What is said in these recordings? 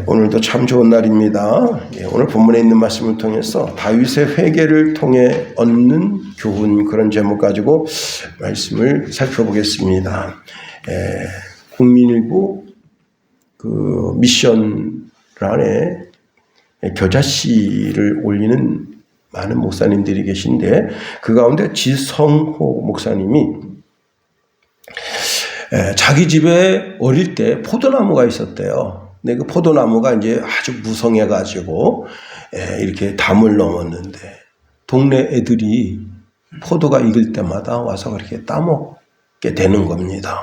오늘도 참 좋은 날입니다. 오늘 본문에 있는 말씀을 통해서 다윗의 회개를 통해 얻는 교훈, 그런 제목 가지고 말씀을 살펴보겠습니다. 국민일보 그 미션 안에 겨자씨를 올리는 많은 목사님들이 계신데, 그 가운데 지성호 목사님이 자기 집에 어릴 때 포도나무가 있었대요. 근데 그 포도나무가 이제 아주 무성해가지고 이렇게 담을 넘었는데, 동네 애들이 포도가 익을 때마다 와서 그렇게 따먹게 되는 겁니다.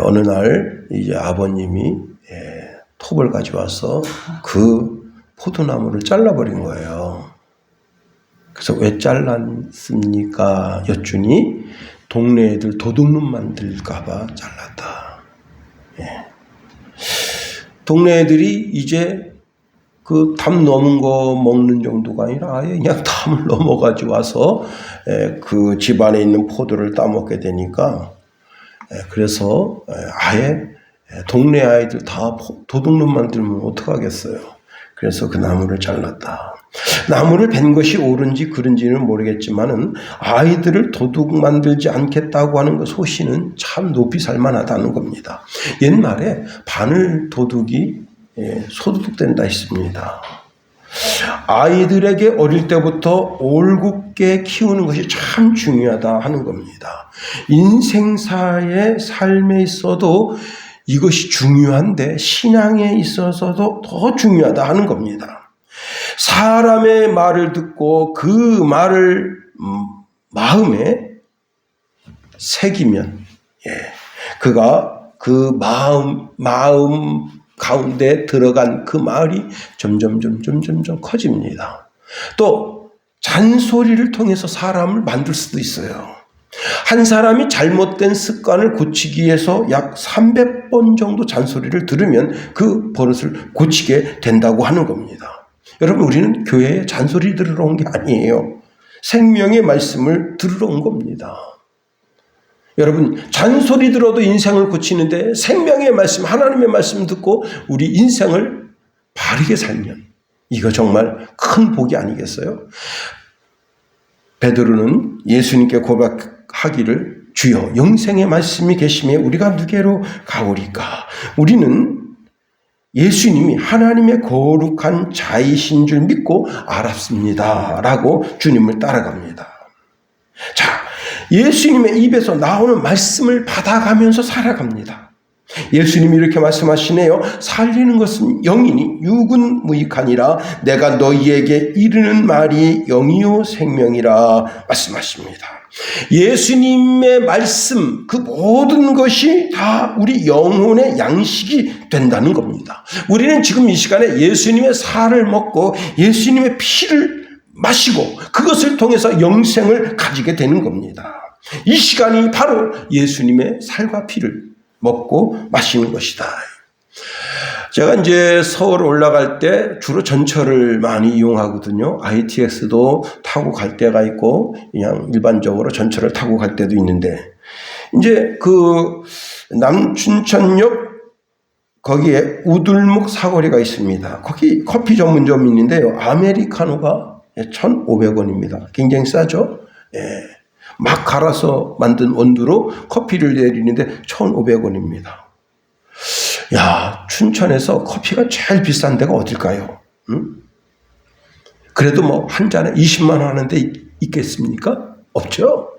어느 날 이제 아버님이 톱을 가져와서 그 포도나무를 잘라버린 거예요. 그래서 왜 잘랐습니까? 여쭈니 동네 애들 도둑놈 만들까봐 잘랐다. 동네 애들이 이제 그 담 넘은 거 먹는 정도가 아니라 아예 그냥 담을 넘어가지고 와서 그 집안에 있는 포도를 따먹게 되니까, 그래서 아예 동네 아이들 다 도둑놈 만들면 어떡하겠어요. 그래서 그 나무를 잘랐다. 나무를 벤 것이 옳은지 그른지는 모르겠지만은 아이들을 도둑 만들지 않겠다고 하는 그 소신은 참 높이 살만하다는 겁니다. 옛말에 바늘 도둑이 소도둑된다 했습니다. 아이들에게 어릴 때부터 올곧게 키우는 것이 참 중요하다 하는 겁니다. 인생사의 삶에 있어도 이것이 중요한데 신앙에 있어서도 더 중요하다 하는 겁니다. 사람의 말을 듣고 그 말을 마음에 새기면 그가 그 마음 가운데 들어간 그 말이 점점 커집니다. 또 잔소리를 통해서 사람을 만들 수도 있어요. 한 사람이 잘못된 습관을 고치기 위해서 약 300번 정도 잔소리를 들으면 그 버릇을 고치게 된다고 하는 겁니다. 여러분, 우리는 교회에 잔소리 들으러 온 게 아니에요. 생명의 말씀을 들으러 온 겁니다. 여러분, 잔소리 들어도 인생을 고치는데 생명의 말씀, 하나님의 말씀 듣고 우리 인생을 바르게 살면 이거 정말 큰 복이 아니겠어요? 베드로는 예수님께 고백하기를, 주여 영생의 말씀이 계시매 우리가 누게로 가오리까? 우리는 예수님이 하나님의 거룩한 자이신 줄 믿고 알았습니다 라고 주님을 따라갑니다. 자, 예수님의 입에서 나오는 말씀을 받아가면서 살아갑니다. 예수님이 이렇게 말씀하시네요. 살리는 것은 영이니 육은 무익하니라. 내가 너희에게 이르는 말이 영이요 생명이라 말씀하십니다. 예수님의 말씀, 그 모든 것이 다 우리 영혼의 양식이 된다는 겁니다. 우리는 지금 이 시간에 예수님의 살을 먹고 예수님의 피를 마시고 그것을 통해서 영생을 가지게 되는 겁니다. 이 시간이 바로 예수님의 살과 피를 먹고 마시는 것이다. 제가 이제 서울 올라갈 때 주로 전철을 많이 이용하거든요. ITX도 타고 갈 때가 있고 그냥 일반적으로 전철을 타고 갈 때도 있는데, 이제 그 남춘천역 거기에 우들목 사거리가 있습니다. 거기 커피 전문점이 있는데요. 아메리카노가 1,500원입니다. 굉장히 싸죠? 막 갈아서 만든 원두로 커피를 내리는데 1,500원입니다. 야, 춘천에서 커피가 제일 비싼 데가 어딜까요? 그래도 뭐 한 잔에 20만 원 하는데 있겠습니까? 없죠.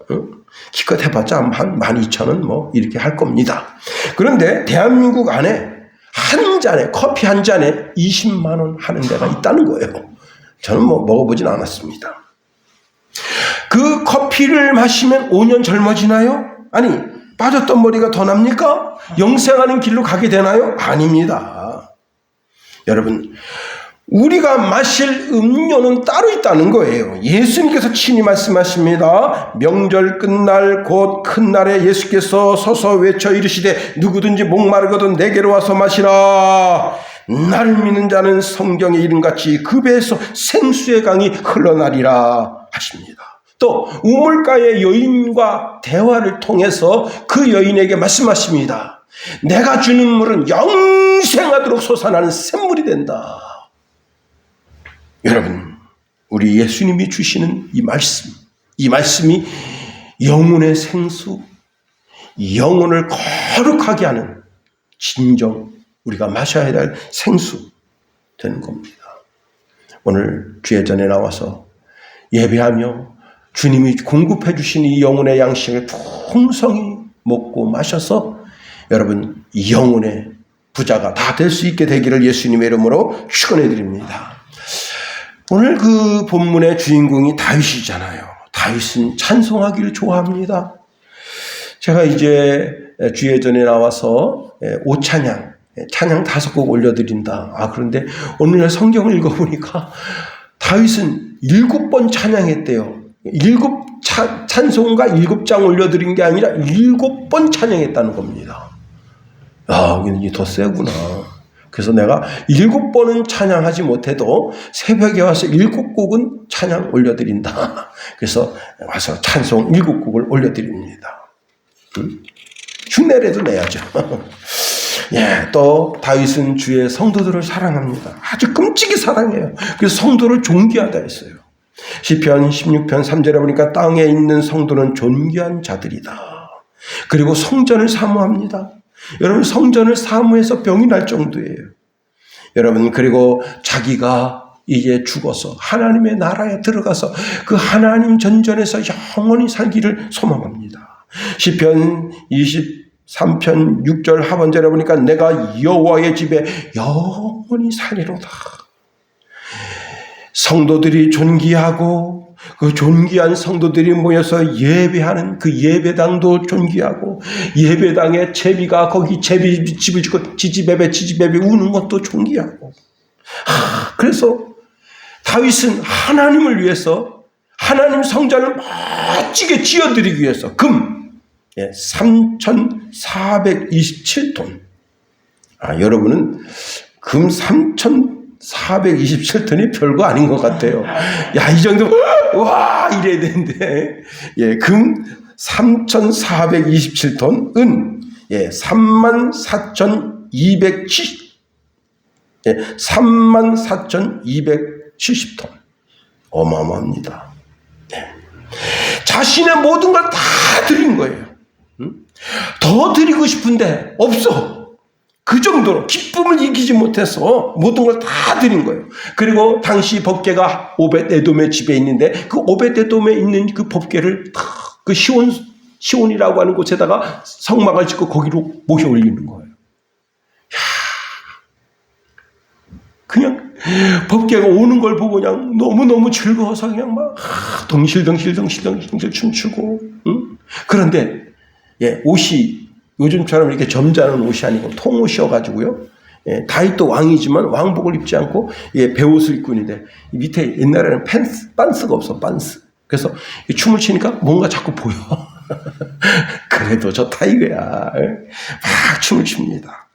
기껏 해봤자 한 12,000원 뭐 이렇게 할 겁니다. 그런데 대한민국 안에 한 잔에, 커피 한 잔에 20만 원 하는 데가 있다는 거예요. 저는 뭐 먹어보진 않았습니다. 그 커피를 마시면 5년 젊어지나요? 아니, 빠졌던 머리가 더 납니까? 영생하는 길로 가게 되나요? 아닙니다. 여러분, 우리가 마실 음료는 따로 있다는 거예요. 예수님께서 친히 말씀하십니다. 명절 끝날 곧 큰 날에 예수께서 서서 외쳐 이르시되 누구든지 목마르거든 내게로 와서 마시라. 나를 믿는 자는 성경의 이름같이 그 배에서 생수의 강이 흘러나리라 하십니다. 또 우물가의 여인과 대화를 통해서 그 여인에게 말씀하십니다. 내가 주는 물은 영생하도록 솟아나는 샘물이 된다. 여러분, 우리 예수님이 주시는 이 말씀이 영혼의 생수, 영혼을 거룩하게 하는 진정 우리가 마셔야 될 생수 되는 겁니다. 오늘 주의 전에 나와서 예배하며 주님이 공급해 주신 이 영혼의 양식을 풍성히 먹고 마셔서 여러분 영혼의 부자가 다 될 수 있게 되기를 예수님의 이름으로 축원해 드립니다. 오늘 그 본문의 주인공이 다윗이잖아요. 다윗은 찬송하기를 좋아합니다. 제가 이제 주의 전에 나와서 찬양 5곡 올려드린다. 그런데 오늘 성경을 읽어보니까 다윗은 7번 찬양했대요. 찬송가 7장 올려드린 게 아니라 7번 찬양했다는 겁니다. 이게 더 세구나. 그래서 내가 7번은 찬양하지 못해도 새벽에 와서 7곡은 찬양 올려드린다. 그래서 와서 찬송 7곡을 올려드립니다. 흉내라도 내야죠. 또 다윗은 주의 성도들을 사랑합니다. 아주 끔찍이 사랑해요. 그래서 성도를 존귀하다 했어요. 시편 16편 3절에 보니까 땅에 있는 성도는 존귀한 자들이다. 그리고 성전을 사모합니다. 여러분 성전을 사모해서 병이 날 정도예요. 여러분 그리고 자기가 이제 죽어서 하나님의 나라에 들어가서 그 하나님 전전에서 영원히 살기를 소망합니다. 시편 23편 6절 하반절에 보니까 내가 여호와의 집에 영원히 살리로다. 성도들이 존귀하고 그 존귀한 성도들이 모여서 예배하는 그 예배당도 존귀하고 예배당에 제비가 거기 제비 집을 짓고 지지배배 우는 것도 존귀하고 그래서 다윗은 하나님을 위해서 하나님 성전을 멋지게 지어드리기 위해서 금 3,427톤 여러분은 금 3,427톤이 별거 아닌 것 같아요. 이 정도 와 이래야 되는데 금 3,427톤 은 34,270톤 어마어마합니다. 자신의 모든 걸 다 드린 거예요. 더 드리고 싶은데 없어. 그 정도로 기쁨을 이기지 못해서 모든 걸 다 드린 거예요. 그리고 당시 법궤가 오벳에돔의 집에 있는데 그 오벳에돔에 있는 그 법궤를 그 시온이라고 하는 곳에다가 성막을 짓고 거기로 모셔 올리는 거예요. 그냥 법궤가 오는 걸 보고 그냥 너무너무 즐거워서 그냥 막 덩실덩실 춤추고 그런데 옷이 요즘처럼 이렇게 점잖은 옷이 아니고 통옷이어가지고요. 다윗도 왕이지만 왕복을 입지 않고 배옷을 입고 있는데 밑에 옛날에는 빤스가 없어. 빤스. 그래서 춤을 추니까 뭔가 자꾸 보여. 그래도 저 타이거야. 막 춤을 춥니다.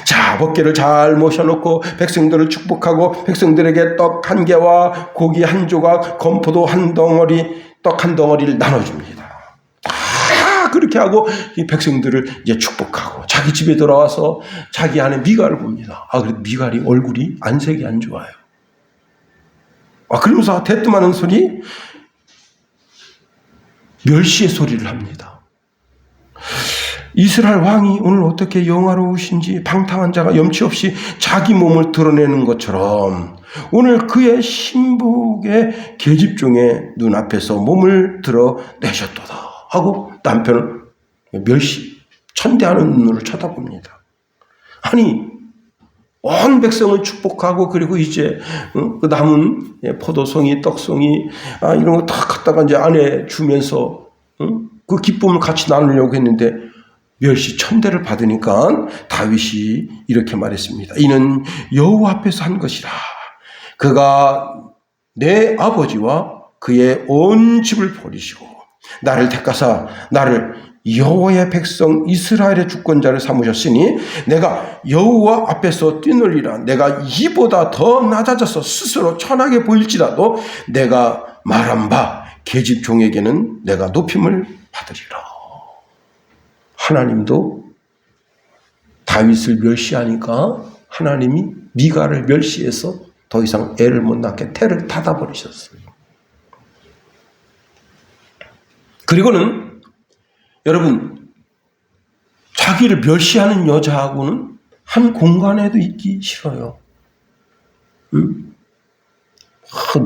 자, 법궤를 잘 모셔놓고 백성들을 축복하고 백성들에게 떡 한 개와 고기 한 조각, 건포도 한 덩어리, 떡 한 덩어리를 나눠줍니다. 그렇게 하고 이 백성들을 이제 축복하고 자기 집에 돌아와서 자기 아내 미갈을 봅니다. 그래도 미갈이 얼굴이 안색이 안 좋아요. 그러면서 대뜸하는 소리, 멸시의 소리를 합니다. 이스라엘 왕이 오늘 어떻게 영화로우신지 방탕한 자가 염치 없이 자기 몸을 드러내는 것처럼 오늘 그의 신복의 계집종의 눈앞에서 몸을 드러내셨도다 하고 남편을 멸시, 천대하는 눈으로 쳐다봅니다. 아니, 온 백성을 축복하고 그리고 이제 그 남은 포도송이, 떡송이 이런 거 다 갖다가 이제 아내 주면서 그 기쁨을 같이 나누려고 했는데 멸시 천대를 받으니까 다윗이 이렇게 말했습니다. 이는 여호와 앞에서 한 것이라. 그가 내 아버지와 그의 온 집을 버리시고 나를 택하사 나를 여호와의 백성 이스라엘의 주권자를 삼으셨으니 내가 여호와 앞에서 뛰놀리라. 내가 이보다 더 낮아져서 스스로 천하게 보일지라도 내가 말한 바 계집 종에게는 내가 높임을 받으리라. 하나님도 다윗을 멸시하니까 하나님이 미갈을 멸시해서 더 이상 애를 못 낳게 태를 닫아버리셨어요. 그리고는 여러분, 자기를 멸시하는 여자하고는 한 공간에도 있기 싫어요.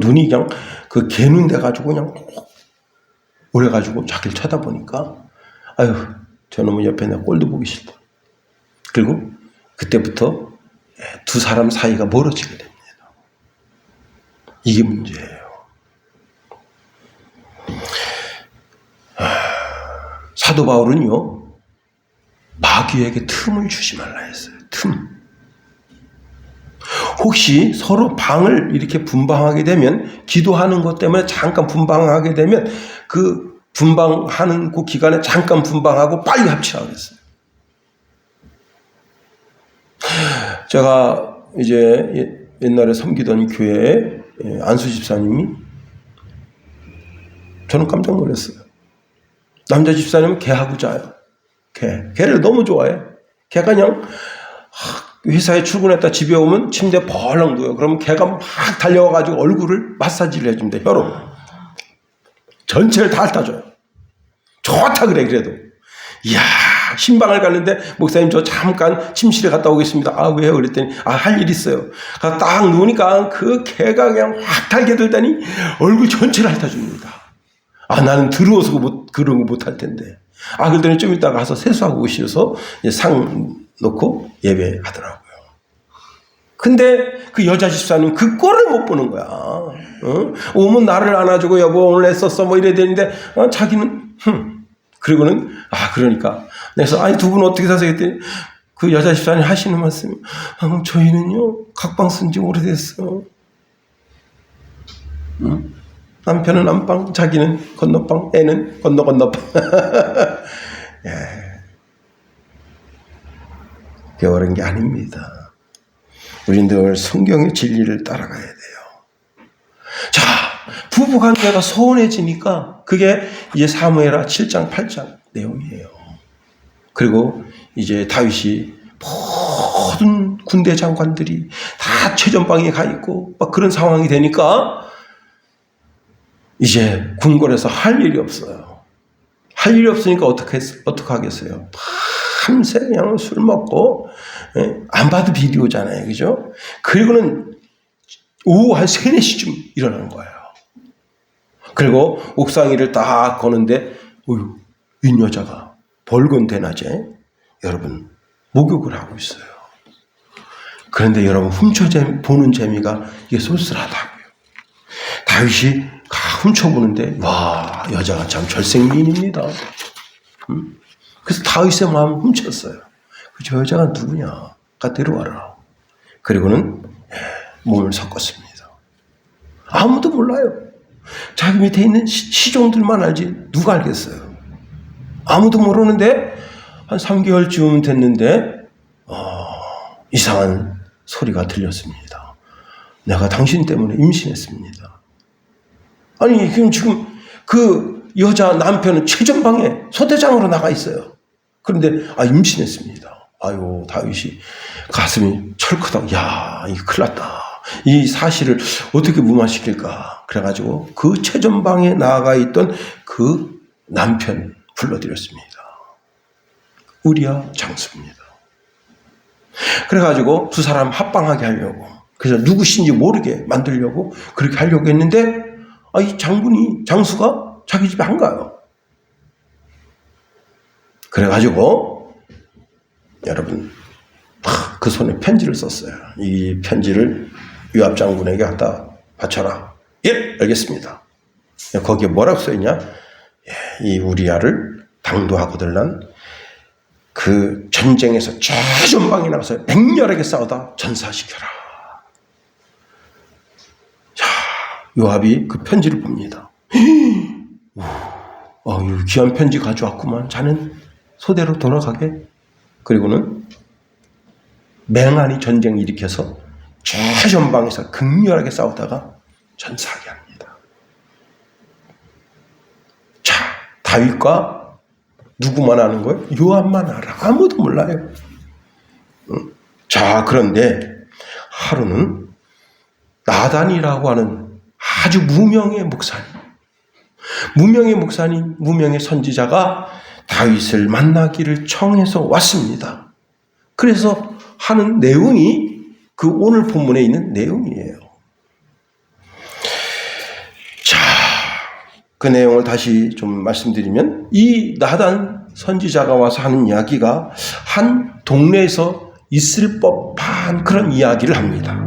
눈이 그냥 그 개눈 돼가지고 그냥 오래가지고 자기를 쳐다보니까 아유, 저놈의 옆에 내가 꼴도 보기 싫다. 그리고 그때부터 두 사람 사이가 멀어지게 됩니다. 이게 문제예요. 사도 바울은요, 마귀에게 틈을 주지 말라 했어요. 틈. 혹시 서로 방을 이렇게 분방하게 되면, 기도하는 것 때문에 잠깐 분방하게 되면 그 분방하는 그 기간에 잠깐 분방하고 빨리 합치라고 그랬어요. 제가 이제 옛날에 섬기던 교회에 안수 집사님이, 저는 깜짝 놀랐어요. 남자 집사님은 개하고 자요. 개를 너무 좋아해. 개가 그냥 회사에 출근했다 집에 오면 침대에 벌렁 누워요. 그러면 개가 막 달려와가지고 얼굴을 마사지를 해줍니다. 혀로. 전체를 다 핥아줘요. 좋다 그래. 그래도 이야, 신방을 갔는데 목사님 저 잠깐 침실에 갔다 오겠습니다. 아 왜요? 그랬더니 할 일 있어요. 딱 누우니까 그 개가 그냥 확 달게 들더니 얼굴 전체를 핥아줍니다. 나는 더러워서 그런 거 못할 텐데. 그랬더니 좀 이따가 가서 세수하고 오셔서 상 놓고 예배하더라고요. 근데 그 여자 집사는 그 꼴을 못 보는 거야. 오면 나를 안아주고 여보 오늘 애썼어 뭐 이래야 되는데 자기는 그리고는 그러니까 그래서 아니 두 분 어떻게 사세요? 했더니 그 여자 집사님 하시는 말씀이 저희는요 각방 쓴 지 오래됐어. 남편은 안방, 자기는 건너방, 애는 건너방. 그게 어려운 게 아닙니다. 우린 늘 성경의 진리를 따라가야 돼요. 자, 부부관계가 소원해지니까 그게 이제 사무엘하 7장, 8장 내용이에요. 그리고 이제 다윗이 모든 군대 장관들이 다 최전방에 가 있고 막 그런 상황이 되니까 이제 궁궐에서 할 일이 없어요. 할 일이 없으니까 어떻게 하겠어요? 밤새 그냥 술 먹고, 안 봐도 비디오잖아요. 그죠? 그리고는 오후 한 3, 4시쯤 일어나는 거예요. 그리고 옥상 위를 딱 거는데, 이 여자가 벌건 대낮에 여러분, 목욕을 하고 있어요. 그런데 여러분, 보는 재미가 이게 쏠쏠하다고요. 다윗이 훔쳐보는데 와 여자가 참 절생미인입니다. 그래서 다윗의 마음을 훔쳤어요. 저 여자가 누구냐? 데려와라. 그리고는 몸을 섞었습니다. 아무도 몰라요. 자기 밑에 있는 시종들만 알지 누가 알겠어요. 아무도 모르는데 한 3개월쯤 됐는데 이상한 소리가 들렸습니다. 내가 당신 때문에 임신했습니다. 아니 그럼 지금 그 여자 남편은 최전방에 소대장으로 나가 있어요. 그런데 임신했습니다. 아유 다윗이 가슴이 철크다. 야 이거 큰일 났다. 이 사실을 어떻게 무마시킬까. 그래가지고 그 최전방에 나가 있던 그 남편 불러들였습니다. 우리야 장수입니다. 그래가지고 두 사람 합방하게 하려고, 그래서 누구신지 모르게 만들려고 그렇게 하려고 했는데 이 장수가 자기 집에 안 가요. 그래가지고 여러분 그 손에 편지를 썼어요. 이 편지를 요압 장군에게 갖다 바쳐라. 예, 알겠습니다. 거기에 뭐라고 써있냐? 이 우리야를 당도하고들 난 그 전쟁에서 최전방에 나가서 맹렬하게 싸우다 전사시켜라. 자, 요압이 그 편지를 봅니다. 귀한 편지 가져왔구만. 자넨 소대로 돌아가게. 그리고는 맹한이 전쟁 일으켜서 최전방에서 극렬하게 싸우다가 전사하게 합니다. 자, 다윗과 누구만 아는 거예요? 요압만 알아. 아무도 몰라요. 자, 그런데 하루는 나단이라고 하는 아주 무명의 목사님, 무명의 선지자가 다윗을 만나기를 청해서 왔습니다. 그래서 하는 내용이 그 오늘 본문에 있는 내용이에요. 자, 그 내용을 다시 좀 말씀드리면, 이 나단 선지자가 와서 하는 이야기가 한 동네에서 있을 법한 그런 이야기를 합니다.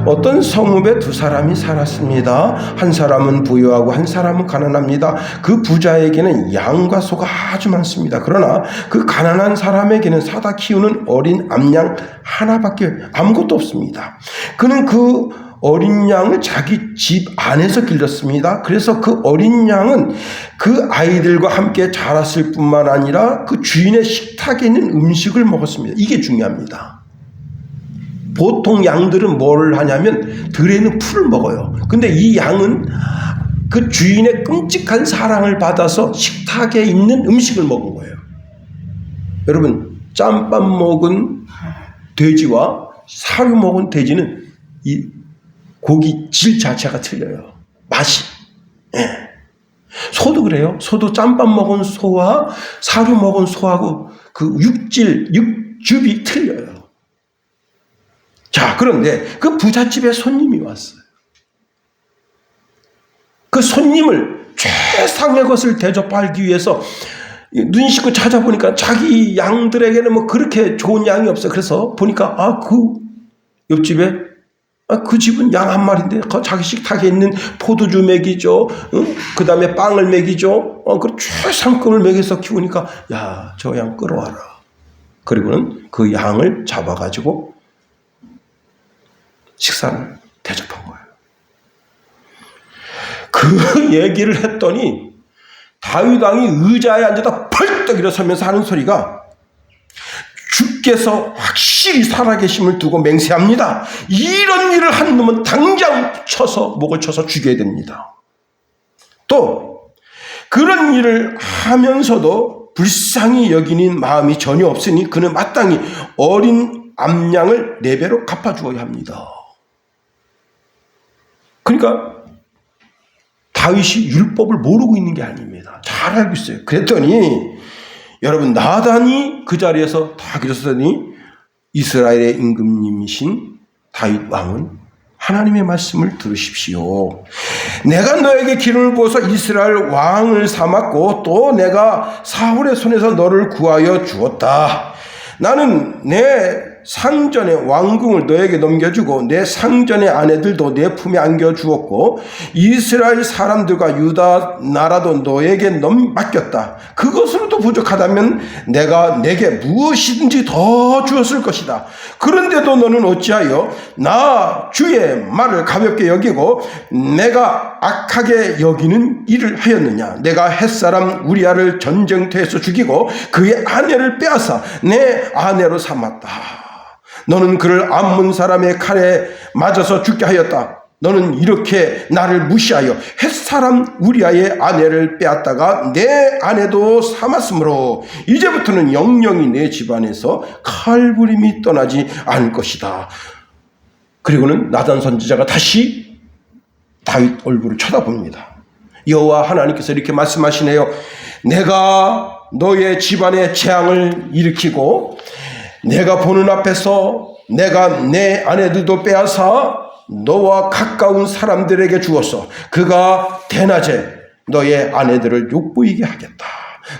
어떤 성읍에 두 사람이 살았습니다. 한 사람은 부유하고 한 사람은 가난합니다. 그 부자에게는 양과 소가 아주 많습니다. 그러나 그 가난한 사람에게는 사다 키우는 어린 암양 하나밖에 아무것도 없습니다. 그는 그 어린 양을 자기 집 안에서 길렀습니다. 그래서 그 어린 양은 그 아이들과 함께 자랐을 뿐만 아니라 그 주인의 식탁에 있는 음식을 먹었습니다. 이게 중요합니다. 보통 양들은 뭘 하냐면 들에 있는 풀을 먹어요. 근데 이 양은 그 주인의 끔찍한 사랑을 받아서 식탁에 있는 음식을 먹은 거예요. 여러분, 짬밥 먹은 돼지와 사료 먹은 돼지는 이 고기 질 자체가 틀려요. 맛이. 예. 소도 그래요. 소도 짬밥 먹은 소와 사료 먹은 소하고 그 육즙이 틀려요. 자, 그런데 그 부잣집에 손님이 왔어요. 그 손님을 최상의 것을 대접하기 위해서 눈 씻고 찾아보니까 자기 양들에게는 뭐 그렇게 좋은 양이 없어요. 그래서 보니까 그 옆집에 그 집은 양 한 마리인데 자기 식탁에 있는 포도주 먹이죠. 그 다음에 빵을 먹이죠. 그 최상급을 먹여서 키우니까 야, 저 양 끌어와라. 그리고는 그 양을 잡아가지고 식사를 대접한 거예요. 그 얘기를 했더니 다윗 왕이 의자에 앉아서 펄떡 일어서면서 하는 소리가 주께서 확실히 살아계심을 두고 맹세합니다. 이런 일을 한 놈은 당장 목을 쳐서 죽여야 됩니다. 또 그런 일을 하면서도 불쌍히 여기는 마음이 전혀 없으니 그는 마땅히 어린 암양을 4배로 갚아주어야 합니다. 그러니까 다윗이 율법을 모르고 있는 게 아닙니다. 잘 알고 있어요. 그랬더니 여러분, 나단이 그 자리에서 다 일어서더니 이스라엘의 임금님이신 다윗 왕은 하나님의 말씀을 들으십시오. 내가 너에게 기름을 부어서 이스라엘 왕을 삼았고 또 내가 사울의 손에서 너를 구하여 주었다. 나는 내 상전의 왕궁을 너에게 넘겨주고 내 상전의 아내들도 내 품에 안겨주었고 이스라엘 사람들과 유다 나라도 너에게 맡겼다. 그것으로도 부족하다면 내가 내게 무엇이든지 더 주었을 것이다. 그런데도 너는 어찌하여 나 주의 말을 가볍게 여기고 내가 악하게 여기는 일을 하였느냐. 내가 햇사람 우리아를 전쟁터에서 죽이고 그의 아내를 빼앗아 내 아내로 삼았다. 너는 그를 암몬 사람의 칼에 맞아서 죽게 하였다. 너는 이렇게 나를 무시하여 햇사람 우리아의 아내를 빼앗다가 내 아내도 삼았으므로 이제부터는 영영이 내 집안에서 칼부림이 떠나지 않을 것이다. 그리고는 나단 선지자가 다시 다윗 얼굴을 쳐다봅니다. 여호와 하나님께서 이렇게 말씀하시네요. 내가 너의 집안에 재앙을 일으키고 내가 보는 앞에서 내가 내 아내들도 빼앗아 너와 가까운 사람들에게 주었어. 그가 대낮에 너의 아내들을 욕보이게 하겠다.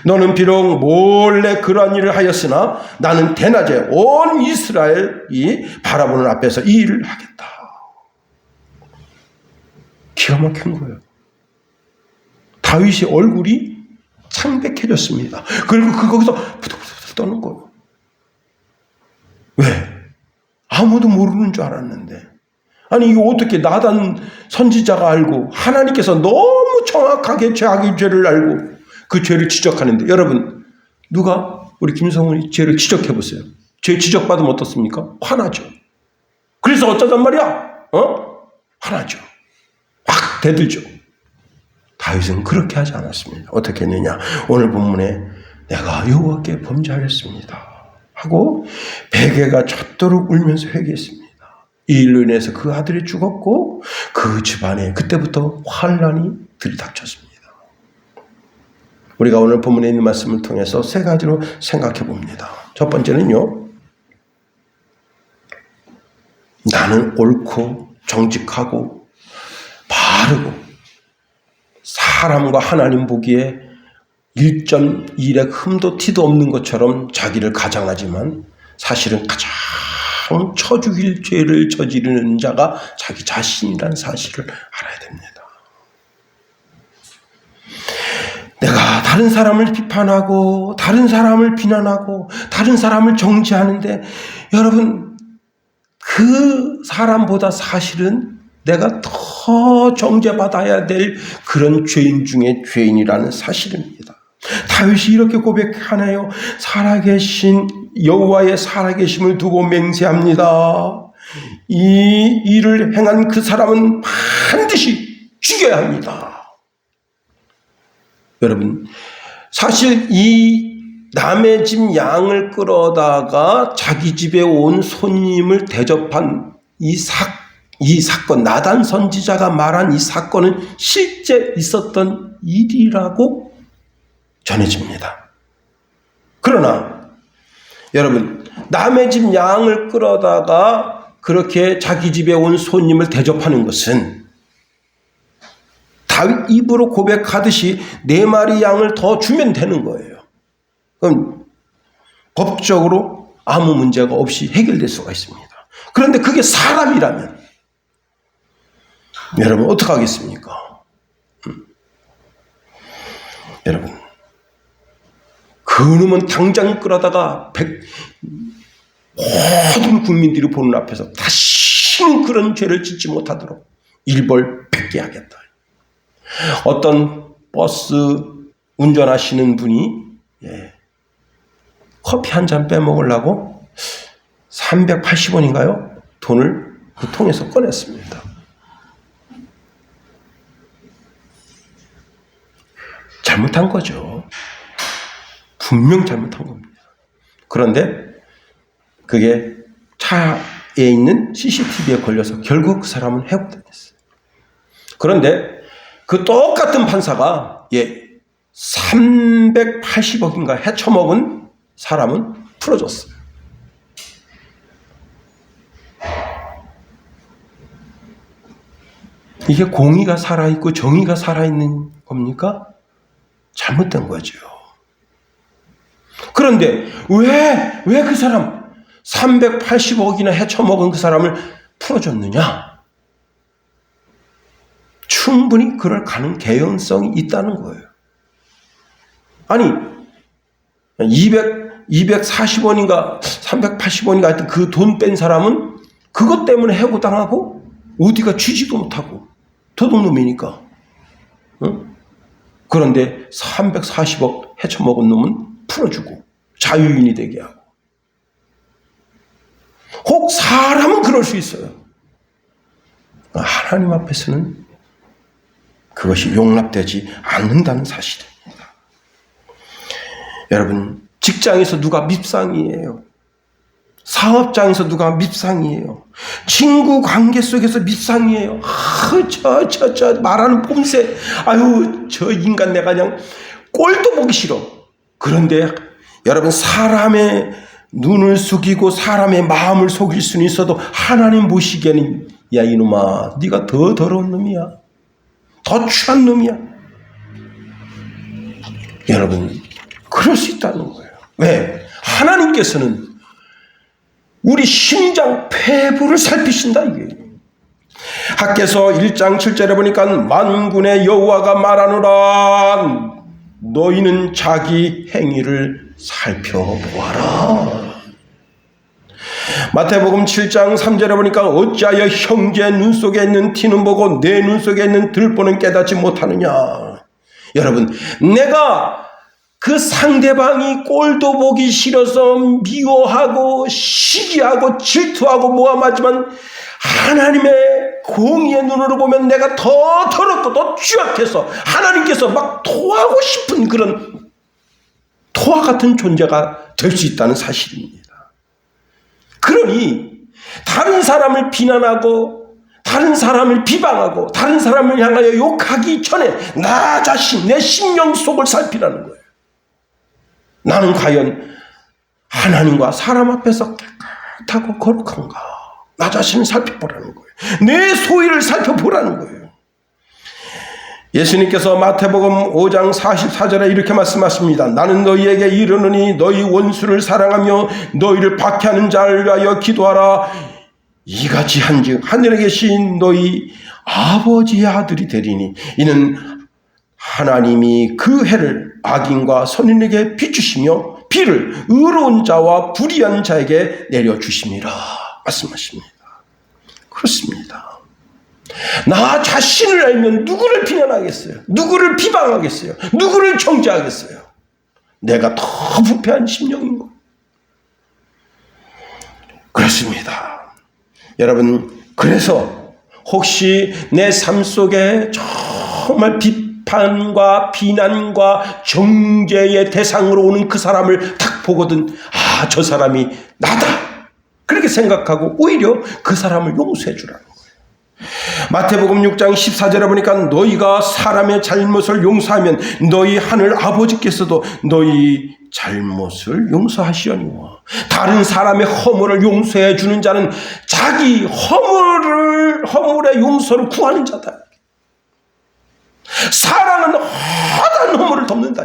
너는 비록 몰래 그러한 일을 하였으나 나는 대낮에 온 이스라엘이 바라보는 앞에서 이 일을 하겠다. 기가 막힌 거예요. 다윗의 얼굴이 창백해졌습니다. 그리고 거기서 부들부들 떠는 거예요. 왜? 아무도 모르는 줄 알았는데. 아니, 이거 어떻게 나단 선지자가 알고 하나님께서 너무 정확하게 자기 죄를 알고 그 죄를 지적하는데, 여러분, 누가 우리 김성훈이 죄를 지적해 보세요. 죄 지적받으면 어떻습니까? 화나죠. 그래서 어쩌단 말이야? 화나죠. 확 대들죠. 다윗은 그렇게 하지 않았습니다. 어떻게 했느냐? 오늘 본문에 내가 여호와께 범죄하였습니다. 하고 베개가 젖도록 울면서 회개했습니다. 이 일로 인해서 그 아들이 죽었고 그 집안에 그때부터 환란이 들이닥쳤습니다. 우리가 오늘 본문에 있는 말씀을 통해서 세 가지로 생각해 봅니다. 첫 번째는요, 나는 옳고 정직하고 바르고 사람과 하나님 보기에 1.1의 흠도 티도 없는 것처럼 자기를 가장하지만 사실은 가장 쳐 죽일 죄를 저지르는 자가 자기 자신이라는 사실을 알아야 됩니다. 내가 다른 사람을 비판하고 다른 사람을 비난하고 다른 사람을 정죄하는데 여러분, 그 사람보다 사실은 내가 더 정죄받아야 될 그런 죄인 중에 죄인이라는 사실입니다. 다윗이 이렇게 고백하네요. 살아계신 여호와의 살아계심을 두고 맹세합니다. 이 일을 행한 그 사람은 반드시 죽여야 합니다. 여러분, 사실 이 남의 집 양을 끌어다가 자기 집에 온 손님을 대접한 이 사건, 나단 선지자가 말한 이 사건은 실제 있었던 일이라고 전해집니다. 그러나 여러분, 남의 집 양을 끌어다가 그렇게 자기 집에 온 손님을 대접하는 것은 다윗 입으로 고백하듯이 4마리 양을 더 주면 되는 거예요. 그럼 법적으로 아무 문제가 없이 해결될 수가 있습니다. 그런데 그게 사람이라면 여러분 어떻게 하겠습니까? 여러분, 그놈은 당장 끌어다가 모든 국민들이 보는 앞에서 다시는 그런 죄를 짓지 못하도록 일벌백계 하겠다. 어떤 버스 운전하시는 분이 커피 한 잔 빼먹으려고 380원인가요? 돈을 그 통에서 꺼냈습니다. 잘못한 거죠. 분명 잘못한 겁니다. 그런데 그게 차에 있는 CCTV에 걸려서 결국 그 사람은 해고됐어요. 그런데 그 똑같은 판사가 380억인가 헤쳐먹은 사람은 풀어줬어요. 이게 공의가 살아있고 정의가 살아있는 겁니까? 잘못된 거죠. 그런데 왜 그 사람 380억이나 헤쳐먹은 그 사람을 풀어줬느냐? 충분히 그럴 개연성이 있다는 거예요. 아니 240원인가 380원인가 하여튼 그 돈 뺀 사람은 그것 때문에 해고당하고 어디가 쥐지도 못하고 도둑놈이니까. 응? 그런데 340억 헤쳐먹은 놈은 풀어주고 자유인이 되게 하고. 혹 사람은 그럴 수 있어요. 하나님 앞에서는 그것이 용납되지 않는다는 사실입니다. 여러분, 직장에서 누가 밉상이에요. 사업장에서 누가 밉상이에요. 친구 관계 속에서 밉상이에요. 말하는 폼새. 아유, 저 인간 내가 그냥 꼴도 보기 싫어. 그런데 여러분, 사람의 눈을 숙이고 사람의 마음을 속일 수는 있어도 하나님 보시기에는 야 이놈아, 네가 더 더러운 놈이야. 더 취한 놈이야. 여러분, 그럴 수 있다는 거예요. 왜? 하나님께서는 우리 심장 폐부를 살피신다 이게. 학개서 1장 7절에 보니까 만군의 여호와가 말하노라 너희는 자기 행위를 살펴보아라. 마태복음 7장 3절에 보니까 어찌하여 형제 눈 속에 있는 티는 보고 내 눈 속에 있는 들보는 깨닫지 못하느냐. 여러분, 내가 그 상대방이 꼴도 보기 싫어서 미워하고 시기하고 질투하고 모함하지만 하나님의 공의의 눈으로 보면 내가 더 더럽고 더 취약해서 하나님께서 막 토하고 싶은 그런 토와 같은 존재가 될 수 있다는 사실입니다. 온전히 다른 사람을 비난하고 다른 사람을 비방하고 다른 사람을 향하여 욕하기 전에 나 자신, 내 심령 속을 살피라는 거예요. 나는 과연 하나님과 사람 앞에서 깨끗하고 거룩한가? 나 자신을 살펴보라는 거예요. 내 소위를 살펴보라는 거예요. 예수님께서 마태복음 5장 44절에 이렇게 말씀하십니다. 나는 너희에게 이르노니 너희 원수를 사랑하며 너희를 박해하는 자를 위하여 기도하라. 이같이 한즉 하늘에 계신 너희 아버지의 아들이 되리니 이는 하나님이 그 해를 악인과 선인에게 비추시며 비를 의로운 자와 불의한 자에게 내려주심이라 말씀하십니다. 그렇습니다. 나 자신을 알면 누구를 비난하겠어요? 누구를 비방하겠어요? 누구를 정죄하겠어요? 내가 더 부패한 심령인 거. 그렇습니다. 여러분, 그래서 혹시 내 삶 속에 정말 비판과 비난과 정죄의 대상으로 오는 그 사람을 딱 보거든, 아, 저 사람이 나다, 그렇게 생각하고 오히려 그 사람을 용서해 주라는 거예요. 마태복음 6장 14절에 보니까 너희가 사람의 잘못을 용서하면 너희 하늘 아버지께서도 너희 잘못을 용서하시려니와 다른 사람의 허물을 용서해 주는 자는 자기 허물의 용서를 구하는 자다. 사랑은 허다한 허물을 덮는다.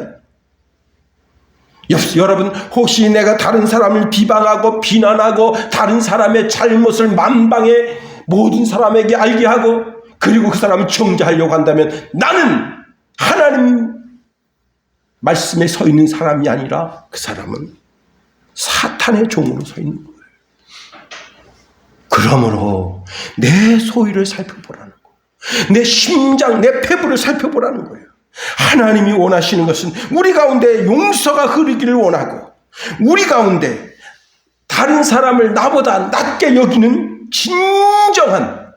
여러분, 혹시 내가 다른 사람을 비방하고 비난하고 다른 사람의 잘못을 만방에 모든 사람에게 알게 하고 그리고 그 사람을 정죄하려고 한다면 나는 하나님 말씀에 서 있는 사람이 아니라 그 사람은 사탄의 종으로 서 있는 거예요. 그러므로 내 소위를 살펴보라는 거예요. 내 심장, 내 폐부를 살펴보라는 거예요. 하나님이 원하시는 것은 우리 가운데 용서가 흐르기를 원하고 우리 가운데 다른 사람을 나보다 낮게 여기는 진정한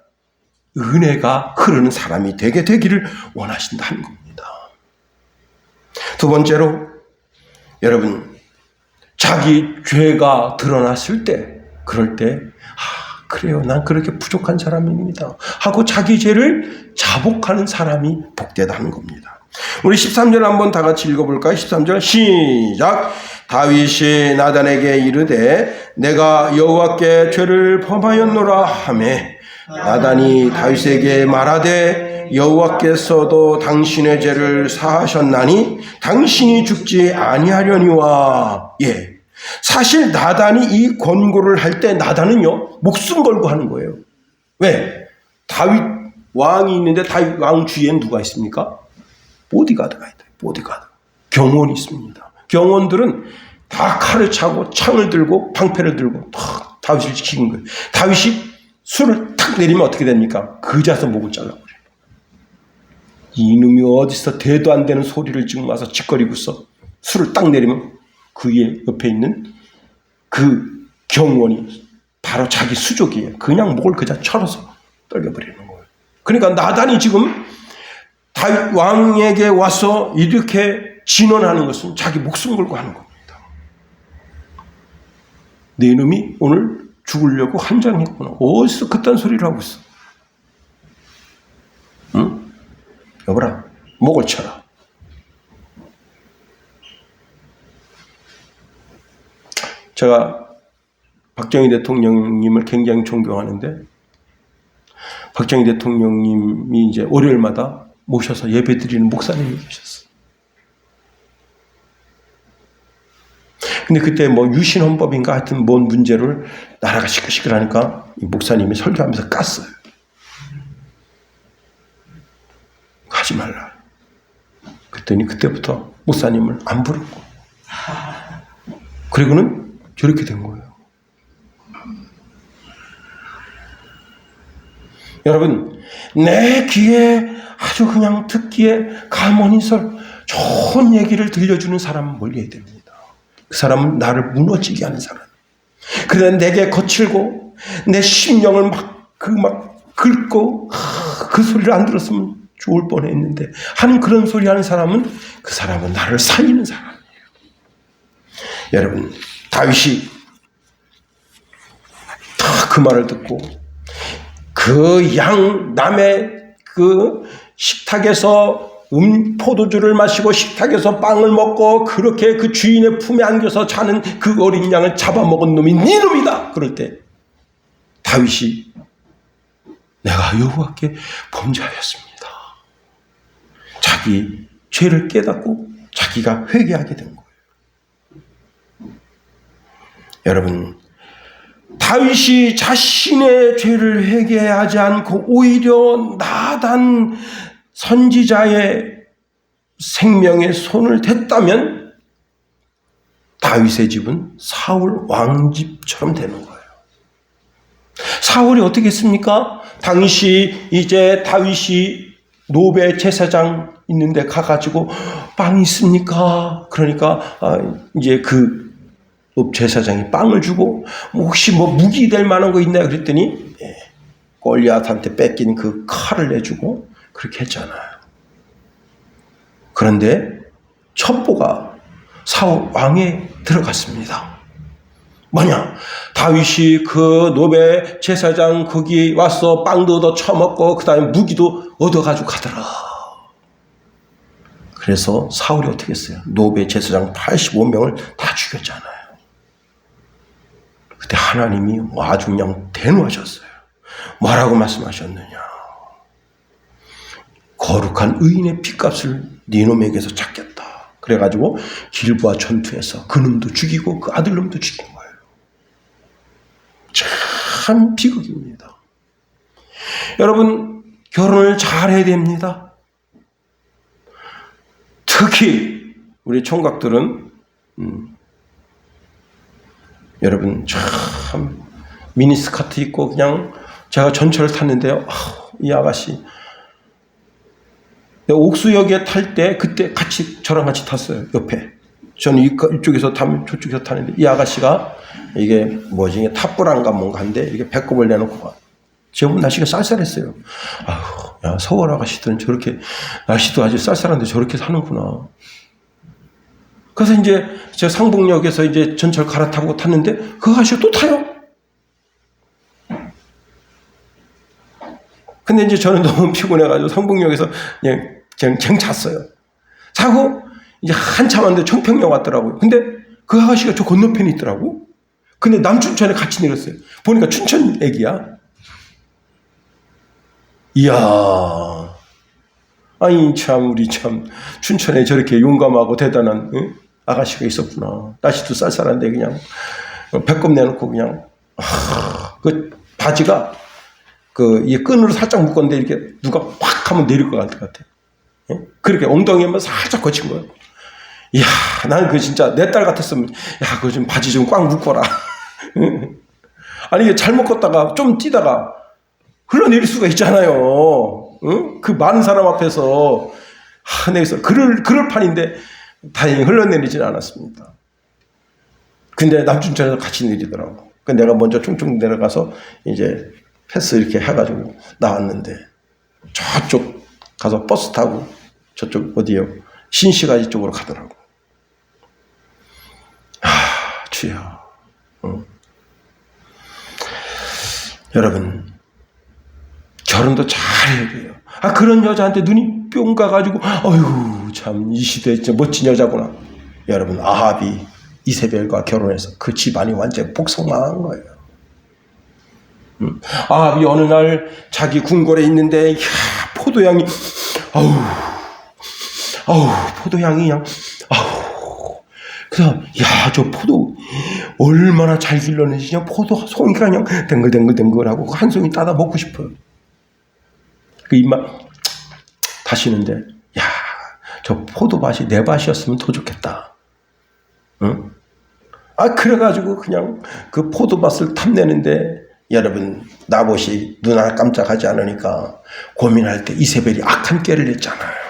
은혜가 흐르는 사람이 되게 되기를 원하신다는 겁니다. 두 번째로, 여러분, 자기 죄가 드러났을 때, 그럴 때, 그래요, 난 그렇게 부족한 사람입니다 하고 자기 죄를 자복하는 사람이 복되다는 겁니다. 우리 13절 한번 다 같이 읽어볼까요? 13절 시작. 다윗이 나단에게 이르되 내가 여호와께 죄를 범하였노라 하매 나단이 다윗에게 말하되 여호와께서도 당신의 죄를 사하셨나니 당신이 죽지 아니하려니와. 예, 사실 나단이 이 권고를 할 때 나단은요 목숨 걸고 하는 거예요. 왜? 다윗 왕이 있는데 다윗 왕 주위엔 누가 있습니까? 보디가드가 있다. 보디가드. 경호원이 있습니다. 경호원들은 다 칼을 차고 창을 들고 방패를 들고 탁 다윗을 지키는 거예요. 다윗이 술을 탁 내리면 어떻게 됩니까? 그자서 목을 잘라버려요. 이놈이 어디서 대도 안 되는 소리를 지금 와서 짓거리고 있어. 술을 딱 내리면 그 옆에 있는 그 경호원이 바로 자기 수족이에요. 그냥 목을 그자 쳐서 떨겨버리는 거예요. 그러니까 나단이 지금 다윗 왕에게 와서 이렇게 진언하는 것은 자기 목숨 걸고 하는 겁니다. 내 놈이 오늘 죽으려고 한장했구나. 어디서 그딴 소리를 하고 있어? 응? 여보라, 목을 쳐라. 제가 박정희 대통령님을 굉장히 존경하는데 박정희 대통령님이 이제 월요일마다 모셔서 예배드리는 목사님이 계셨어요. 근데 그때 뭐 유신헌법인가 하여튼 뭔 문제를 나라가 시끌시끌하니까 이 목사님이 설교하면서 깠어요. 하지 말라. 그랬더니 그때부터 목사님을 안 부르고 그리고는 저렇게 된 거예요. 여러분, 내 귀에 아주 그냥 듣기에 가모니설 좋은 얘기를 들려주는 사람은 멀리해야 됩니다. 그 사람은 나를 무너지게 하는 사람. 그러나 내게 거칠고 내 심령을 막 긁고 그 소리를 안 들었으면 좋을 뻔했는데 하는 그런 소리 하는 사람은 그 사람은 나를 살리는 사람이에요. 여러분, 다윗이 그 말을 듣고 그 남의 그 식탁에서 포도주를 마시고 식탁에서 빵을 먹고 그렇게 그 주인의 품에 안겨서 자는 그 어린 양을 잡아먹은 놈이 네 놈이다. 그럴 때 다윗이 내가 여호와께 범죄하였습니다. 자기 죄를 깨닫고 자기가 회개하게 된 거예요. 여러분, 다윗이 자신의 죄를 회개하지 않고 오히려 나단 선지자의 생명에 손을 댔다면 다윗의 집은 사울 왕집처럼 되는 거예요. 사울이 어떻게 했습니까? 당시 이제 다윗이 노베 제사장 있는데 가가지고 빵 있습니까? 그러니까 이제 그 제사장이 빵을 주고 혹시 뭐 무기 될 만한 거 있나요? 그랬더니 골리앗한테 뺏긴 그 칼을 내주고 그렇게 했잖아요. 그런데 첩보가 사울 왕에 들어갔습니다. 뭐냐? 다윗이 그 노베 제사장 거기 와서 빵도 얻어 처먹고 그 다음에 무기도 얻어가지고 가더라. 그래서 사울이 어떻게 했어요? 노베 제사장 85명을 다 죽였잖아요. 그때 하나님이 아주 그냥 대노하셨어요. 뭐라고 말씀하셨느냐? 거룩한 의인의 핏값을 네 놈에게서 찾겠다. 그래가지고 길보아 전투에서 그 놈도 죽이고 그 아들놈도 죽인 거예요. 참 비극입니다. 여러분, 결혼을 잘해야 됩니다. 특히 우리 총각들은 여러분 참 미니스커트 입고 그냥 제가 전철을 탔는데요. 이 아가씨 옥수역에 탈 때 그때 같이 저랑 같이 탔어요. 옆에 저는 이쪽에서 타면 저쪽에서 타는데 이 아가씨가 이게 뭐지 탑불안가 뭔가 한데 이렇게 배꼽을 내놓고 지금 날씨가 쌀쌀했어요. 아휴, 야, 서울 아가씨들은 저렇게 날씨도 아주 쌀쌀한데 저렇게 사는구나. 그래서 이제 저 상봉역에서 이제 전철 갈아타고 탔는데 그 아가씨가 또 타요. 근데 이제 저는 너무 피곤해가지고 상봉역에서 그냥 잤어요. 자고 이제 한참 왔는데 청평역 왔더라고요. 근데 그 아가씨가 저 건너편에 있더라고. 근데 남춘천에 같이 내렸어요. 보니까 춘천 애기야. 이야, 아니 참 우리 참 춘천에 저렇게 용감하고 대단한 아가씨가 있었구나. 날씨도 쌀쌀한데 그냥 배꼽 내놓고 그냥 그 바지가 이 끈으로 살짝 묶었는데 이렇게 누가 확 하면 내릴 것 같아. 그렇게 엉덩이만 살짝 거친 거예요. 이야, 나는 그 진짜 내 딸 같았으면 야, 그거 좀 바지 좀 꽉 묶어라. 아니 이게 잘못 걷다가 좀 뛰다가 흘러내릴 수가 있잖아요. 응? 그 많은 사람 앞에서 내서 그럴 판인데 다행히 흘러내리진 않았습니다. 근데 남춘천에서 같이 내리더라고. 내가 먼저 쭉쭉 내려가서 이제 패스 이렇게 해가지고 나왔는데 저쪽 가서 버스 타고 저쪽 어디요? 신시가지 쪽으로 가더라고. 주여. 여러분, 결혼도 잘해야 돼요. 그런 여자한테 눈이 뿅 가가지고, 어휴, 참, 이 시대에 진짜 멋진 여자구나. 여러분, 아합이 이세벨과 결혼해서 그 집안이 완전 복성망한 거예요. 아합이 어느 날 자기 궁궐에 있는데, 포도향이, 포도향이 그냥, 그래서, 저 포도 얼마나 잘 길렀는지, 그냥 포도 송이가 그냥 댕글댕글하고 한 송이 따다 먹고 싶어요. 그 입맛 다시는데, 저 포도 밭이 내 밭이었으면 더 좋겠다. 응? 그래가지고 그냥 그 포도 밭을 탐내는데, 여러분, 나봇이 눈 하나 깜짝하지 않으니까 고민할 때 이세벨이 악한 꾀를 냈잖아요.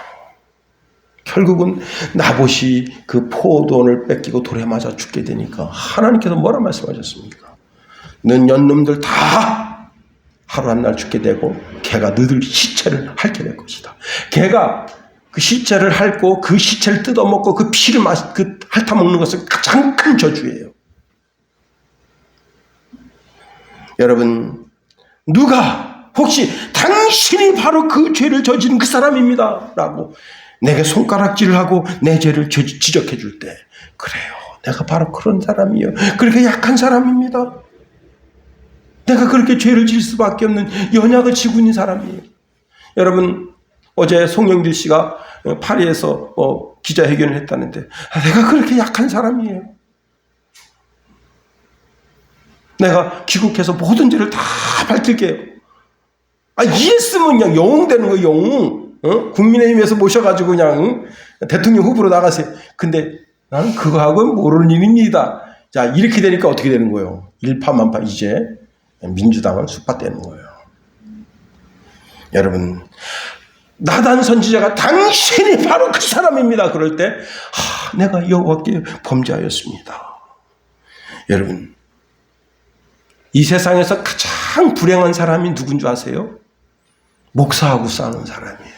결국은 나봇이 그 포도원을 뺏기고 돌에 맞아 죽게 되니까 하나님께서 뭐라 말씀하셨습니까? 넌 연놈들 다 하루 한 날 죽게 되고 개가 너들 시체를 핥게 될 것이다. 개가 그 시체를 핥고 그 시체를 뜯어먹고 그 피를 핥아먹는 것은 가장 큰 저주예요. 여러분, 누가 혹시 당신이 바로 그 죄를 저지른 그 사람입니다 라고 내게 손가락질을 하고 내 죄를 지적해 줄 때, 그래요, 내가 바로 그런 사람이에요. 그렇게 약한 사람입니다. 내가 그렇게 죄를 질 수밖에 없는 연약을 지고 있는 사람이에요. 여러분, 어제 송영길 씨가 파리에서 기자회견을 했다는데, 내가 그렇게 약한 사람이에요. 내가 귀국해서 모든 죄를 다 밝힐게요. 이랬으면 그냥 영웅 되는 거예요, 영웅. 국민의힘에서 모셔가지고 그냥 대통령 후보로 나가세요. 근데 나는 그거하고는 모르는 일입니다. 자, 이렇게 되니까 어떻게 되는 거예요? 일파만파, 이제 민주당은 쑥밭되는 거예요. 여러분, 나단 선지자가 당신이 바로 그 사람입니다. 그럴 때, 내가 여호와께 범죄하였습니다. 여러분, 이 세상에서 가장 불행한 사람이 누군 줄 아세요? 목사하고 싸우는 사람이에요.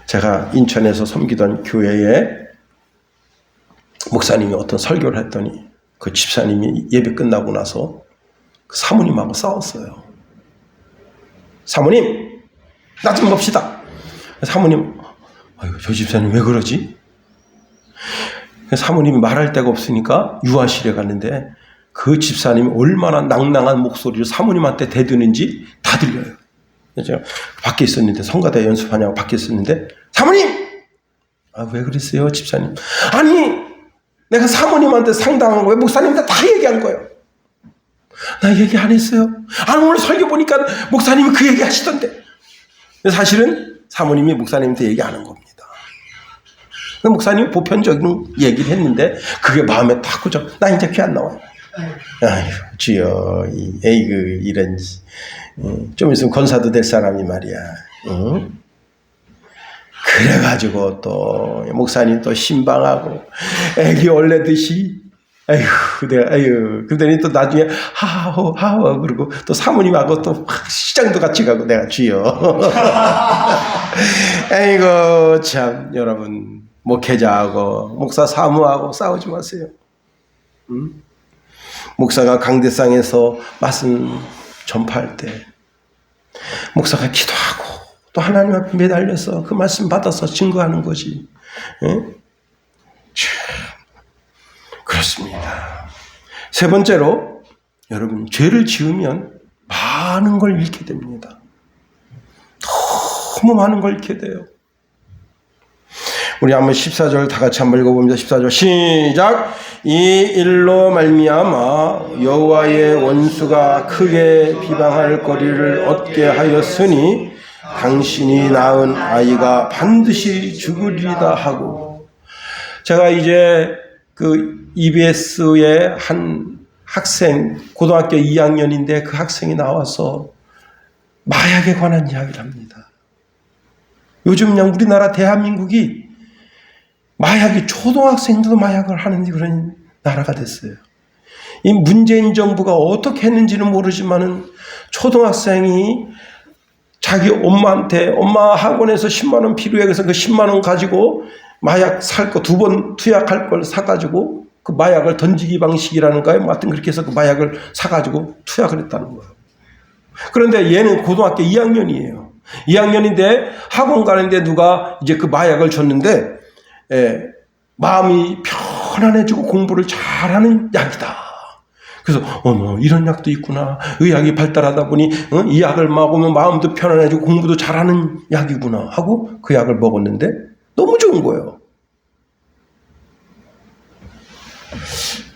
제가 인천에서 섬기던 교회에 목사님이 어떤 설교를 했더니 그 집사님이 예배 끝나고 나서 그 사모님하고 싸웠어요. 사모님, 나 좀 봅시다. 사모님, 저 집사님 왜 그러지? 사모님이 말할 데가 없으니까 유아실에 갔는데 그 집사님이 얼마나 낭낭한 목소리로 사모님한테 대드는지 다 들려요. 제가 밖에 있었는데, 성가대 연습하냐고 밖에 있었는데, 사모님! 왜 그랬어요, 집사님? 아니, 내가 사모님한테 상담한 거예요. 목사님한테 다 얘기한 거예요. 나 얘기 안 했어요. 오늘 설교 보니까 목사님이 그 얘기 하시던데. 사실은 사모님이 목사님한테 얘기 안 한 겁니다. 목사님이 보편적인 얘기를 했는데 그게 마음에 탁 꽂혀. 나 이제 귀 안 나와요. 아이고, 주여, 이런, 좀 있으면 권사도 될 사람이 말이야. 그래가지고 또 목사님 또 신방하고 애기 얼레듯이, 그러더니 또 나중에 하하호 그러고 또 사모님하고 또 시장도 같이 가고, 내가 주여. 아이고, 참, 여러분, 목회자하고 목사 사무하고 싸우지 마세요. 목사가 강대상에서 말씀 전파할 때 목사가 기도하고 또 하나님 앞에 매달려서 그 말씀 받아서 증거하는 거지. 그렇습니다. 세 번째로, 여러분, 죄를 지으면 많은 걸 잃게 됩니다. 너무 많은 걸 잃게 돼요. 우리 한번 14절 다 같이 한번 읽어봅니다. 14절 시작. 이 일로 말미암아 여호와의 원수가 크게 비방할 거리를 얻게 하였으니 당신이 낳은 아이가 반드시 죽으리다 하고. 제가 이제 그 EBS의 한 학생, 고등학교 2학년인데 그 학생이 나와서 마약에 관한 이야기를 합니다. 요즘 그냥 우리나라 대한민국이 마약이, 초등학생들도 마약을 하는 그런 나라가 됐어요. 이 문재인 정부가 어떻게 했는지는 모르지만은 초등학생이 자기 엄마한테, 엄마 학원에서 10만 원 필요해, 그래서 그 10만 원 가지고 마약 살 거 2번 투약할 걸 사가지고 그 마약을 던지기 방식이라는가요? 하여튼 그렇게 해서 그 마약을 사가지고 투약을 했다는 거예요. 그런데 얘는 고등학교 2학년이에요. 2학년인데 학원 가는데 누가 이제 그 마약을 줬는데, 마음이 편안해지고 공부를 잘하는 약이다. 그래서 이런 약도 있구나. 의학이 발달하다 보니 이 약을 먹으면 마음도 편안해지고 공부도 잘하는 약이구나 하고 그 약을 먹었는데 너무 좋은 거예요.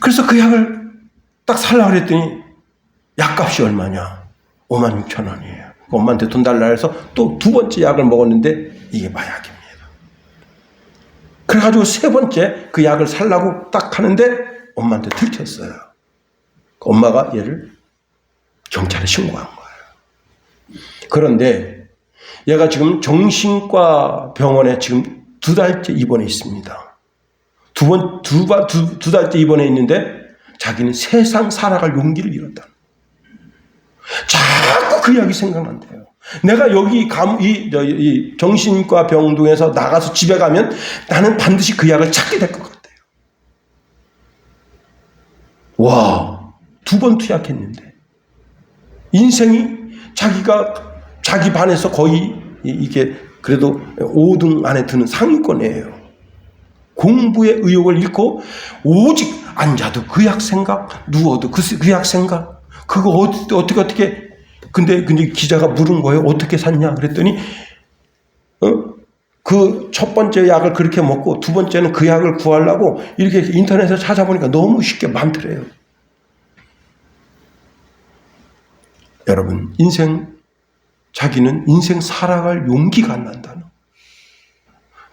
그래서 그 약을 딱 살려고 그랬더니 약값이 얼마냐? 56,000원이에요. 엄마한테 돈 달라 해서 또 2번째 약을 먹었는데 이게 마약입니다. 그래가지고 3번째 그 약을 살라고 딱 하는데 엄마한테 들켰어요. 엄마가 얘를 경찰에 신고한 거예요. 그런데 얘가 지금 정신과 병원에 지금 2달째 입원해 있습니다. 두 달째 입원해 있는데 자기는 세상 살아갈 용기를 잃었다. 자꾸 그 이야기 생각난대요. 내가 여기 이 정신과 병동에서 나가서 집에 가면 나는 반드시 그 약을 찾게 될 것 같아요. 와, 2번 투약했는데 인생이 자기 반에서 거의 이게 그래도 5등 안에 드는 상위권이에요. 공부의 의욕을 잃고 오직 앉아도 그 약 생각, 누워도 그 약 생각, 그거 어떻게 근데 기자가 물은 거예요. 어떻게 샀냐 그랬더니 그 첫 번째 약을 그렇게 먹고 두 번째는 그 약을 구하려고 이렇게 인터넷에서 찾아보니까 너무 쉽게 많더래요. 여러분, 자기는 인생 살아갈 용기가 안 난다는.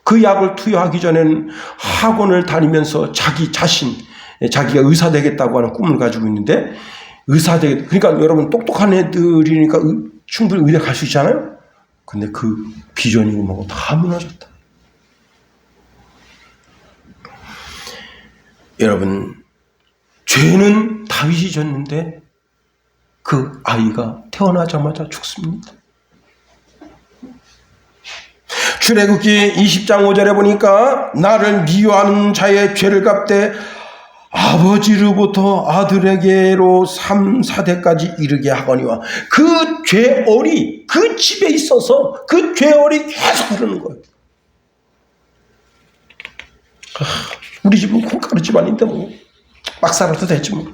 그 약을 투여하기 전에는 학원을 다니면서 자기가 의사 되겠다고 하는 꿈을 가지고 있는데, 그러니까 여러분 똑똑한 애들이니까 충분히 의대 갈 수 있잖아요? 근데 그 비전이고 뭐고 다 무너졌다. 여러분, 죄는 다윗이 졌는데 그 아이가 태어나자마자 죽습니다. 출애굽기 20장 5절에 보니까 나를 미워하는 자의 죄를 갚되 아버지로부터 아들에게로 3, 4대까지 이르게 하거니와, 그 죄월이 그 집에 있어서 그 죄월이 계속 흐르는 거예요. 우리 집은 콩가루 집안인데 뭐 막 살아도 되지 뭐.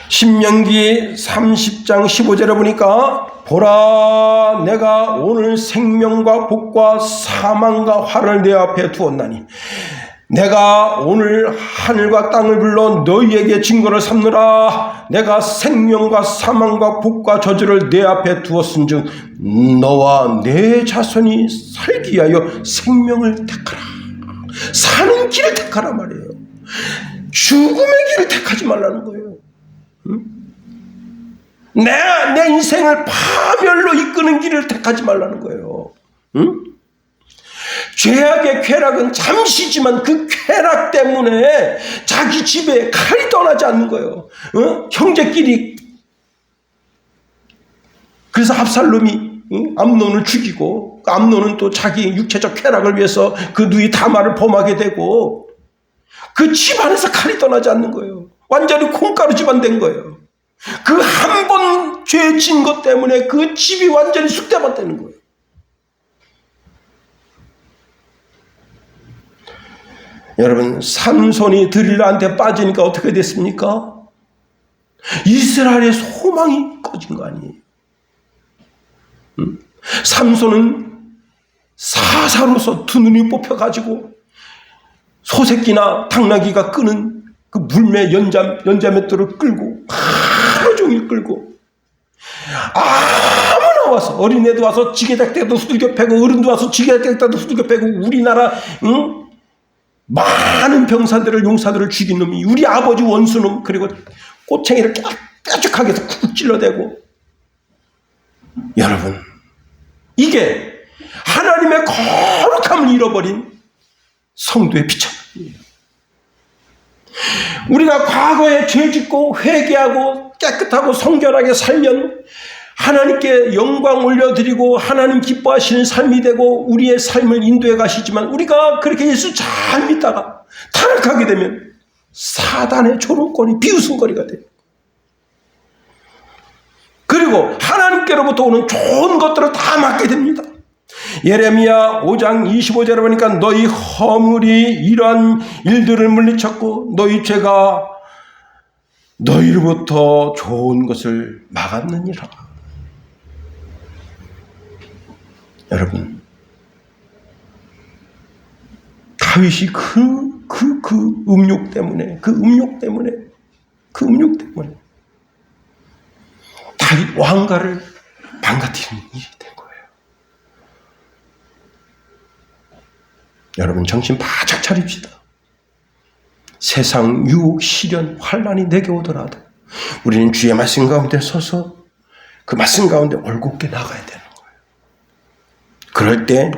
신명기 30장 15절에 보니까 보라, 내가 오늘 생명과 복과 사망과 화를 내 앞에 두었나니 내가 오늘 하늘과 땅을 불러 너희에게 증거를 삼느라. 내가 생명과 사망과 복과 저주를 내 앞에 두었은즉 너와 내 자손이 살기 위하여 생명을 택하라. 사는 길을 택하라 말이에요. 죽음의 길을 택하지 말라는 거예요. 내 인생을 파멸로 이끄는 길을 택하지 말라는 거예요. 죄악의 쾌락은 잠시지만 그 쾌락 때문에 자기 집에 칼이 떠나지 않는 거예요. 형제끼리. 그래서 압살롬이 암논을 죽이고, 암논은 또 자기 육체적 쾌락을 위해서 그 누이 다말을 범하게 되고, 그 집안에서 칼이 떠나지 않는 거예요. 완전히 콩가루 집안 된 거예요. 그 한 번 죄 진 것 때문에 그 집이 완전히 쑥대밭 되는 거예요. 여러분, 삼손이 드릴라한테 빠지니까 어떻게 됐습니까? 이스라엘의 소망이 꺼진 거 아니에요. 삼손은 사사로서 두 눈이 뽑혀가지고 소새끼나 당나귀가 끄는 그 물매 연자맷돌을 끌고 하루 종일 끌고, 아무나 와서, 어린애도 와서 지게작대도 두들겨 패고, 어른도 와서 지게작대도 두들겨 패고, 우리나라 많은 병사들을, 용사들을 죽인 놈이 우리 아버지 원수놈, 그리고 꼬챙이를 뾰족하게 해서 쿡 찔러대고. 여러분, 이게 하나님의 거룩함을 잃어버린 성도의 비참함이에요. 우리가 과거에 죄짓고 회개하고 깨끗하고 성결하게 살면 하나님께 영광 올려드리고 하나님 기뻐하시는 삶이 되고 우리의 삶을 인도해 가시지만, 우리가 그렇게 예수 잘 믿다가 타락하게 되면 사단의 조롱거리, 비웃음거리가 돼요. 그리고 하나님께로부터 오는 좋은 것들을 다 맡게 됩니다. 예레미야 5장 25절에 보니까 너희 허물이 이러한 일들을 물리쳤고 너희 죄가 너희로부터 좋은 것을 막았느니라. 여러분, 다윗이 그 음욕 때문에 다윗 왕가를 망가뜨리는 일이 된 거예요. 여러분, 정신 바짝 차립시다. 세상 유혹, 시련, 환난이 내게 오더라도 우리는 주의 말씀 가운데 서서 그 말씀 가운데 올곧게 나가야 되는 거예요. 그럴 때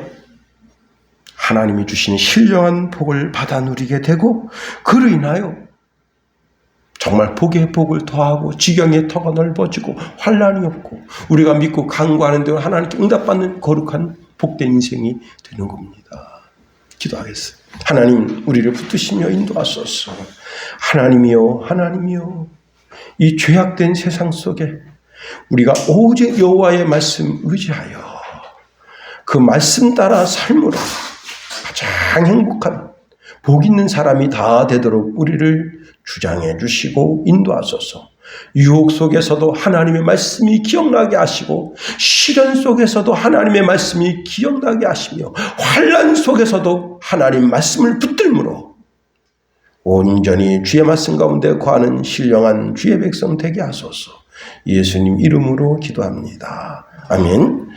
하나님이 주시는 신령한 복을 받아 누리게 되고, 그로 인하여 정말 복에 복을 더하고 지경의 터가 넓어지고 환난이 없고 우리가 믿고 간구하는 대로 하나님께 응답받는 거룩한 복된 인생이 되는 겁니다. 기도하겠습니다. 하나님, 우리를 붙드시며 인도하소서. 하나님이여, 하나님이여, 이 죄악된 세상 속에 우리가 오직 여호와의 말씀 의지하여 그 말씀 따라 삶으로 가장 행복한 복 있는 사람이 다 되도록 우리를 주장해 주시고 인도하소서. 유혹 속에서도 하나님의 말씀이 기억나게 하시고, 시련 속에서도 하나님의 말씀이 기억나게 하시며, 환난 속에서도 하나님 말씀을 붙들므로 온전히 주의 말씀 가운데 거하는 신령한 주의 백성 되게 하소서. 예수님 이름으로 기도합니다. 아멘.